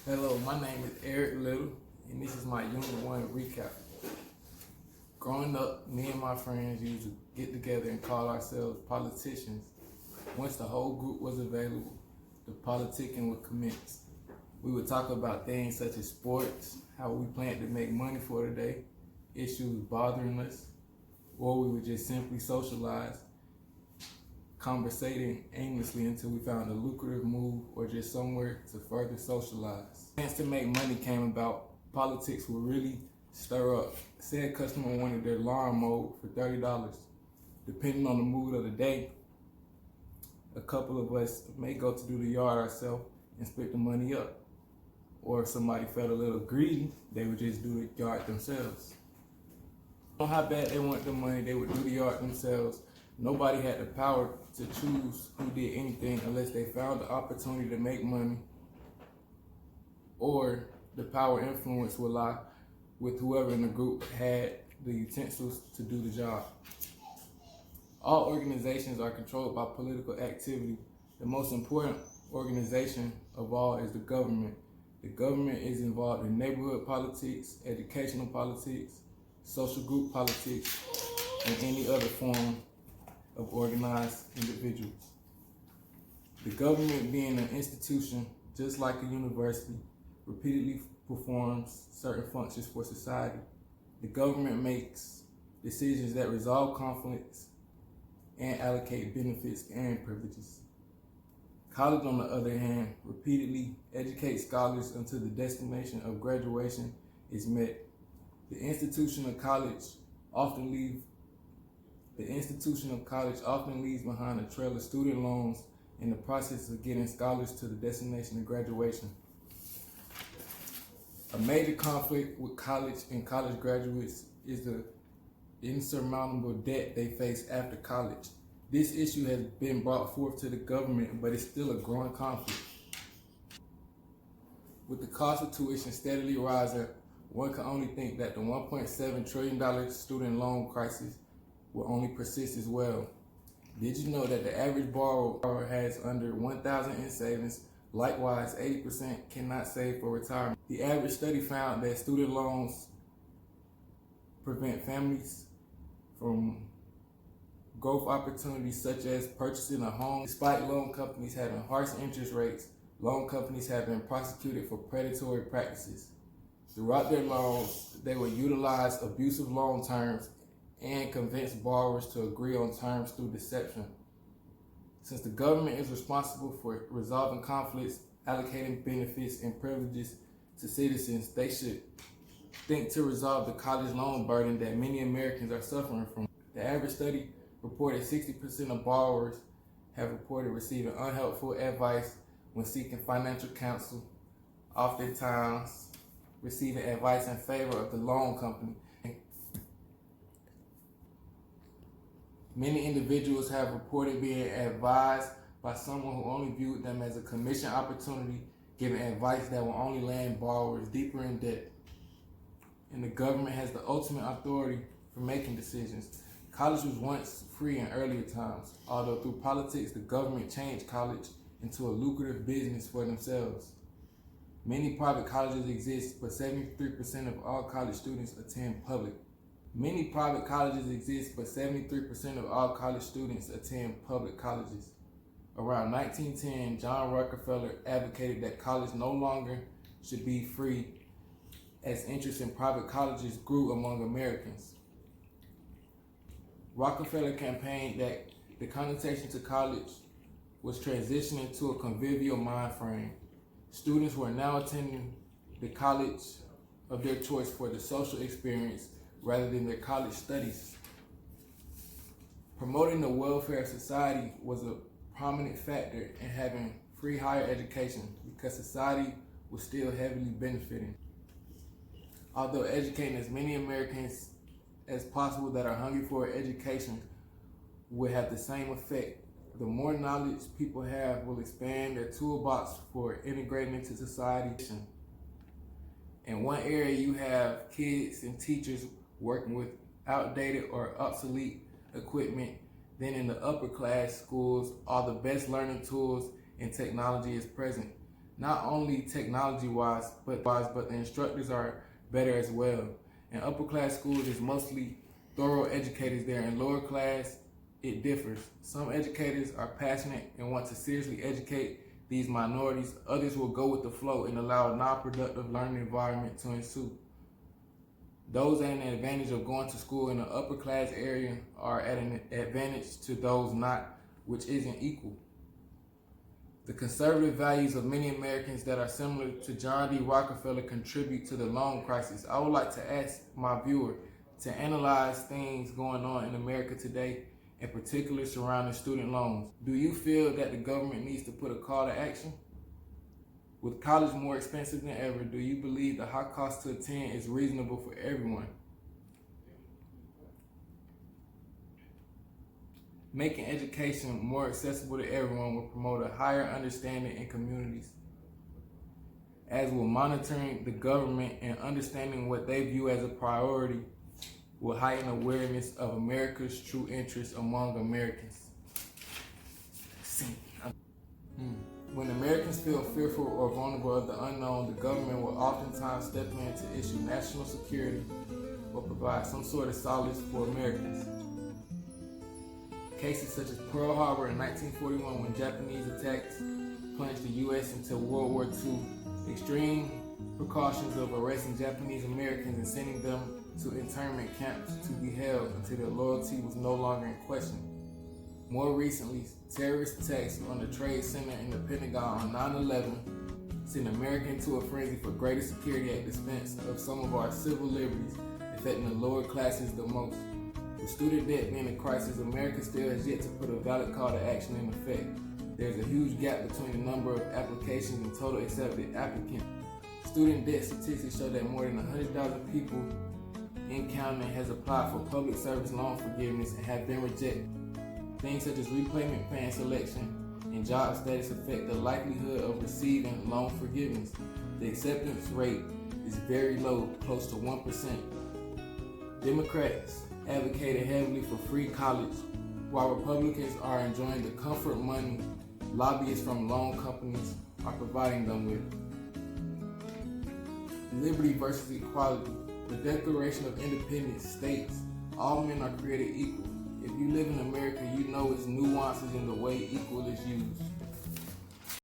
Hello, my name is Eric Little, and this is my Unit 1 recap. Growing up, me and my friends used to get together and call ourselves politicians. Once the whole group was available, the politicking would commence. We would talk about things such as sports, how we planned to make money for the day, issues bothering us, or we would just simply socialize, conversating aimlessly until we found a lucrative move or just somewhere to further socialize. The chance to make money came about. Politics would really stir up. Say a customer wanted their lawn mowed for $30. Depending on the mood of the day, a couple of us may go to do the yard ourselves and split the money up. Or if somebody felt a little greedy, they would just do the yard themselves. On how bad they want the money, they would do the yard themselves. Nobody had the power to choose who did anything unless they found the opportunity to make money, or the power influence would lie with whoever in the group had the utensils to do the job. All organizations are controlled by political activity. The most important organization of all is the government. The government is involved in neighborhood politics, educational politics, social group politics, and any other form of organized individuals. The government, being an institution just like a university, repeatedly performs certain functions for society. The government makes decisions that resolve conflicts and allocate benefits and privileges. College, on the other hand, repeatedly educates scholars until the destination of graduation is met. The institution of college often leaves behind a trail of student loans in the process of getting scholars to the destination of graduation. A major conflict with college and college graduates is the insurmountable debt they face after college. This issue has been brought forth to the government, but it's still a growing conflict. With the cost of tuition steadily rising, one can only think that the $1.7 trillion student loan crisis will only persist as well. Did you know that the average borrower has under $1,000 in savings? Likewise, 80% cannot save for retirement. The average study found that student loans prevent families from growth opportunities such as purchasing a home. Despite loan companies having harsh interest rates, loan companies have been prosecuted for predatory practices. Throughout their loans, they will utilize abusive loan terms and convince borrowers to agree on terms through deception. Since the government is responsible for resolving conflicts, allocating benefits and privileges to citizens, they should think to resolve the college loan burden that many Americans are suffering from. The average study reported 60% of borrowers have reported receiving unhelpful advice when seeking financial counsel, oftentimes receiving advice in favor of the loan company. Many individuals have reported being advised by someone who only viewed them as a commission opportunity, giving advice that will only land borrowers deeper in debt. And the government has the ultimate authority for making decisions. College was once free in earlier times, although through politics, the government changed college into a lucrative business for themselves. Many private colleges exist, but 73% of all college students attend public. Many private colleges exist, but 73% of all college students attend public colleges. Around 1910, John Rockefeller advocated that college no longer should be free as interest in private colleges grew among Americans. Rockefeller campaigned that the connotation to college was transitioning to a convivial mind frame. Students were now attending the college of their choice for the social experience rather than their college studies. Promoting the welfare of society was a prominent factor in having free higher education because society was still heavily benefiting. Although educating as many Americans as possible that are hungry for education would have the same effect, the more knowledge people have will expand their toolbox for integrating into society. In one area, you have kids and teachers working with outdated or obsolete equipment. Then in the upper class schools, all the best learning tools and technology is present. not only technology-wise, but the instructors are better as well. In upper class schools, it's mostly thorough educators there. In lower class, it differs. Some educators are passionate and want to seriously educate these minorities. Others will go with the flow and allow a non-productive learning environment to ensue. Those at an advantage of going to school in the upper class area are at an advantage to those not, which isn't equal. The conservative values of many Americans that are similar to John D. Rockefeller contribute to the loan crisis. I would like to ask my viewer to analyze things going on in America today, in particular surrounding student loans. Do you feel that the government needs to put a call to action? With college more expensive than ever, do you believe the high cost to attend is reasonable for everyone? Making education more accessible to everyone will promote a higher understanding in communities, as will monitoring the government and understanding what they view as a priority will heighten awareness of America's true interests among Americans. When Americans feel fearful or vulnerable of the unknown, the government will oftentimes step in to issue national security or provide some sort of solace for Americans. Cases such as Pearl Harbor in 1941, when Japanese attacks plunged the U.S. into World War II, extreme precautions of arresting Japanese Americans and sending them to internment camps to be held until their loyalty was no longer in question. More recently, terrorist attacks on the Trade Center in the Pentagon on 9/11 sent America into a frenzy for greater security at the expense of some of our civil liberties, affecting the lower classes the most. With student debt being a crisis, America still has yet to put a valid call to action in effect. There's a huge gap between the number of applications and total accepted applicants. Student debt statistics show that more than 100,000 people in counting has applied for public service loan forgiveness and have been rejected. Things such as repayment plan selection and job status affect the likelihood of receiving loan forgiveness. The acceptance rate is very low, close to 1%. Democrats advocated heavily for free college, while Republicans are enjoying the comfort money lobbyists from loan companies are providing them with. Liberty versus equality. The Declaration of Independence states all men are created equal. If you live in America, you know its nuances in the way equal is used.